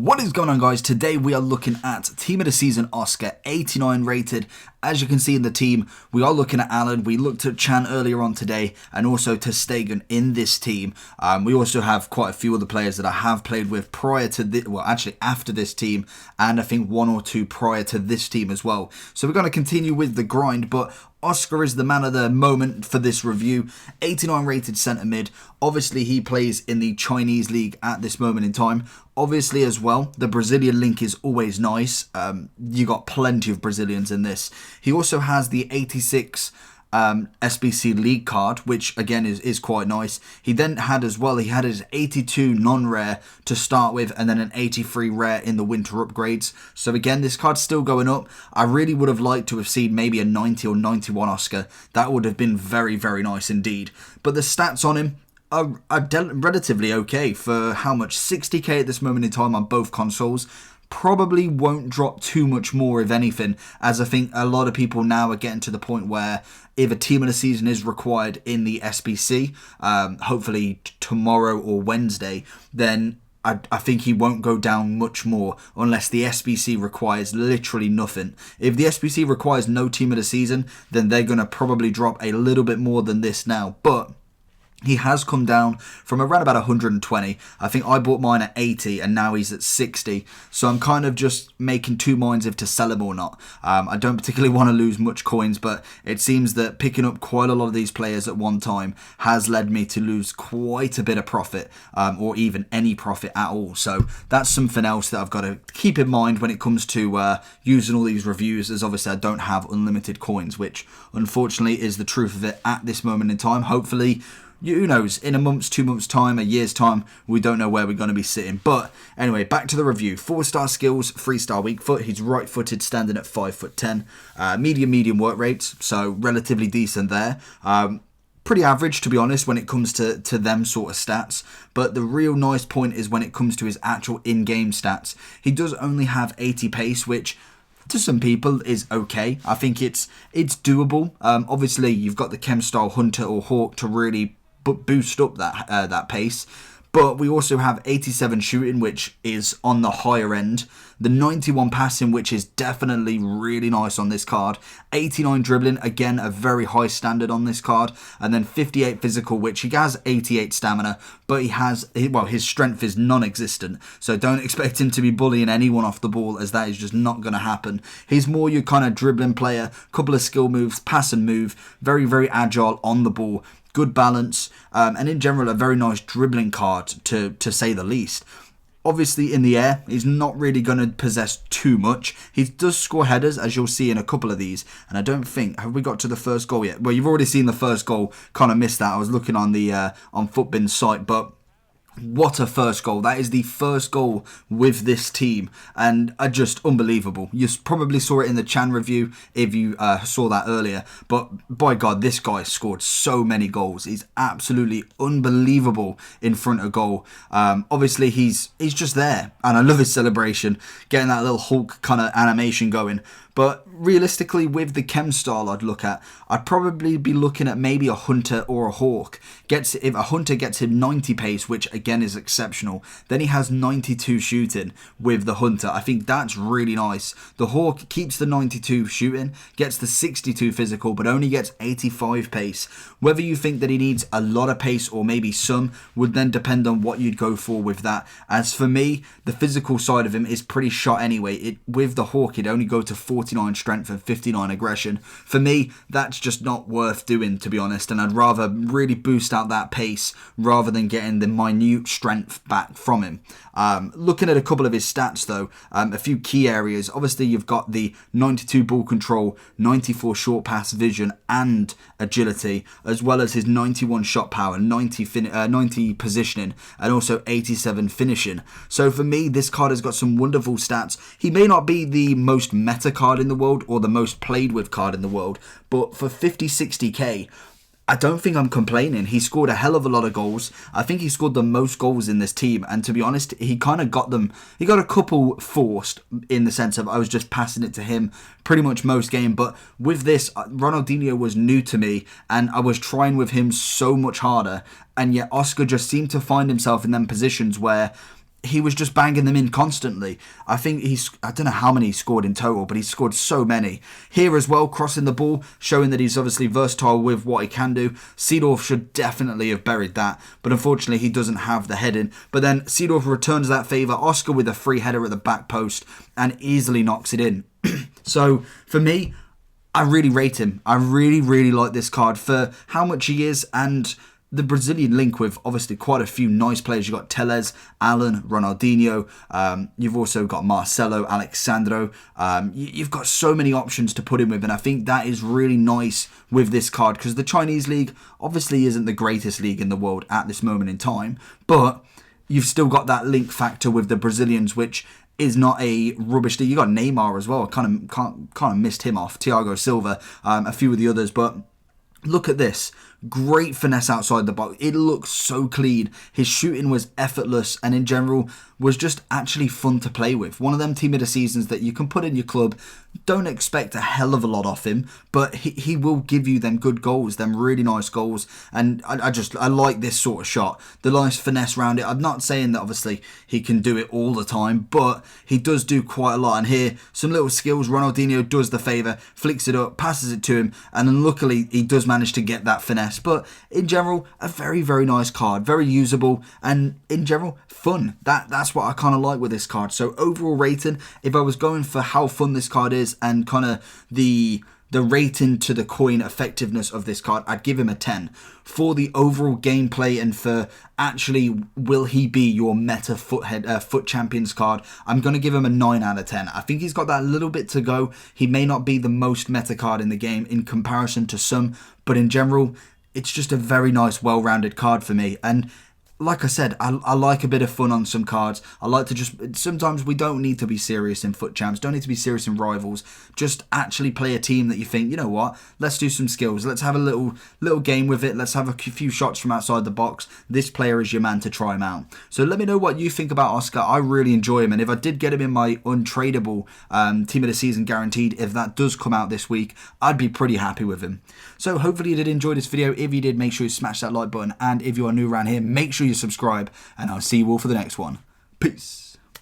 What is going on, guys? Today we are looking at Team of the Season Oscar, 89 rated. As you can see in the team, we are looking at Alan. We looked at Chan earlier on today and also to Stegen in this team. We also have quite a few other players that I have played with prior to this, well, actually after this team, and I think one or two prior to this team as well. So we're going to continue with the grind, but Oscar is the man of the moment for this review. 89 rated centre mid. Obviously, he plays in the Chinese league at this moment in time. Obviously, as well, the Brazilian link is always nice. You got plenty of Brazilians in this. He also has the 86 SBC league card, which again is quite nice. He then had as well, he had his 82 non-rare to start with, and then an 83 rare in the winter upgrades. So again, this card's still going up. I really would have liked to have seen maybe a 90 or 91 Oscar. That would have been very, very nice indeed. But the stats on him are relatively okay for how much. 60k at this moment in time on both consoles. Probably won't drop too much more, if anything, as I think a lot of people now are getting to the point where if a team of the season is required in the SBC, hopefully tomorrow or Wednesday, then I think he won't go down much more unless the SBC requires literally nothing. If the SBC requires no team of the season, then they're going to probably drop a little bit more than this now. But he has come down from around about 120. I think I bought mine at 80 and now he's at 60. So I'm kind of just making two minds if to sell him or not. I don't particularly want to lose much coins, but it seems that picking up quite a lot of these players at one time has led me to lose quite a bit of profit, or even any profit at all. So that's something else that I've got to keep in mind when it comes to using all these reviews, as obviously I don't have unlimited coins, which unfortunately is the truth of it at this moment in time. Hopefully, who knows, in a month's, 2 months time, a year's time, we don't know where we're going to be sitting. But anyway, back to the review. 4-star skills, 3-star weak foot. He's right-footed, standing at 5'10". Medium work rates, so relatively decent there. Pretty average, to be honest, when it comes to them sort of stats. But the real nice point is when it comes to his actual in-game stats. He does only have 80 pace, which to some people is okay. I think it's doable. Obviously, you've got the Chem style Hunter or Hawk to really boost up that pace, but we also have 87 shooting, which is on the higher end. The 91 passing, which is definitely really nice on this card. 89 dribbling, again a very high standard on this card. And then 58 physical, which he has 88 stamina, but his strength is non-existent. So don't expect him to be bullying anyone off the ball, as that is just not going to happen. He's more your kind of dribbling player, couple of skill moves, pass and move, very, very agile on the ball. Good balance, and in general a very nice dribbling card to say the least. Obviously in the air, he's not really going to possess too much. He does score headers, as you'll see in a couple of these, and I don't think, have we got to the first goal yet? Well, you've already seen the first goal, kind of missed that. I was looking on the on Footbin's site, but what a first goal. That is the first goal with this team, and just unbelievable. You probably saw it in the Chan review if you saw that earlier, but by God, this guy scored so many goals. He's absolutely unbelievable in front of goal. Obviously he's just there, and I love his celebration, getting that little Hulk kind of animation going. But realistically, with the Chem style I'd probably be looking at maybe a Hunter or a Hawk. If a Hunter gets him 90 pace, which again is exceptional, then he has 92 shooting with the Hunter. I think that's really nice. The Hawk keeps the 92 shooting, gets the 62 physical, but only gets 85 pace. Whether you think that he needs a lot of pace or maybe some would then depend on what you'd go for with that. As for me, the physical side of him is pretty shot anyway. With the Hawk, it'd only go to 49 strength and 59 aggression. For me, that's just not worth doing, to be honest, and I'd rather really boost out that pace rather than getting the minute strength back from him. Looking at a couple of his stats though, a few key areas. Obviously you've got the 92 ball control, 94 short pass vision and agility, as well as his 91 shot power, 90 positioning, and also 87 finishing. So for me, this card has got some wonderful stats. He may not be the most meta card in the world or the most played with card in the world, but for 50-60k, I don't think I'm complaining. He scored a hell of a lot of goals. I think he scored the most goals in this team. And to be honest, he kind of got them. He got a couple forced in the sense of I was just passing it to him pretty much most game. But with this, Ronaldinho was new to me and I was trying with him so much harder. And yet Oscar just seemed to find himself in them positions where he was just banging them in constantly. I think I don't know how many he scored in total, but he scored so many. Here as well, crossing the ball, showing that he's obviously versatile with what he can do. Seedorf should definitely have buried that, but unfortunately he doesn't have the heading. But then Seedorf returns that favour. Oscar with a free header at the back post and easily knocks it in. So for me, I really rate him. I really, really like this card for how much he is and the Brazilian link with obviously quite a few nice players. You've got Telles, Alan, Ronaldinho. You've also got Marcelo, Alexandro. You've got so many options to put him with, and I think that is really nice with this card because the Chinese league obviously isn't the greatest league in the world at this moment in time, but you've still got that link factor with the Brazilians, which is not a rubbish league. You got Neymar as well. I kind of missed him off. Thiago Silva, a few of the others, but look at this. Great finesse outside the box. It looks so clean. His shooting was effortless and in general was just actually fun to play with. One of them team of the seasons that you can put in your club. Don't expect a hell of a lot off him, but he will give you them good goals, them really nice goals. And I like this sort of shot. The nice finesse around it. I'm not saying that obviously he can do it all the time, but he does do quite a lot. And here, some little skills. Ronaldinho does the favour, flicks it up, passes it to him, and then luckily he does manage to get that finesse. But in general, a very, very nice card. Very usable and in general, fun. That's what I kind of like with this card. So overall rating, if I was going for how fun this card is and kind of the rating to the coin effectiveness of this card, I'd give him a 10. For the overall gameplay and for actually will he be your meta foot champions card, I'm going to give him a 9 out of 10. I think he's got that little bit to go. He may not be the most meta card in the game in comparison to some, but in general, it's just a very nice, well-rounded card for me. And like I said, I like a bit of fun on some cards. I like to just... Sometimes we don't need to be serious in foot champs. Don't need to be serious in rivals. Just actually play a team that you think, you know what? Let's do some skills. Let's have a little game with it. Let's have a few shots from outside the box. This player is your man to try him out. So let me know what you think about Oscar. I really enjoy him. And if I did get him in my untradeable team of the season guaranteed, if that does come out this week, I'd be pretty happy with him. So hopefully you did enjoy this video. If you did, make sure you smash that like button. And if you are new around here, make sure you subscribe, and I'll see you all for the next one. Peace.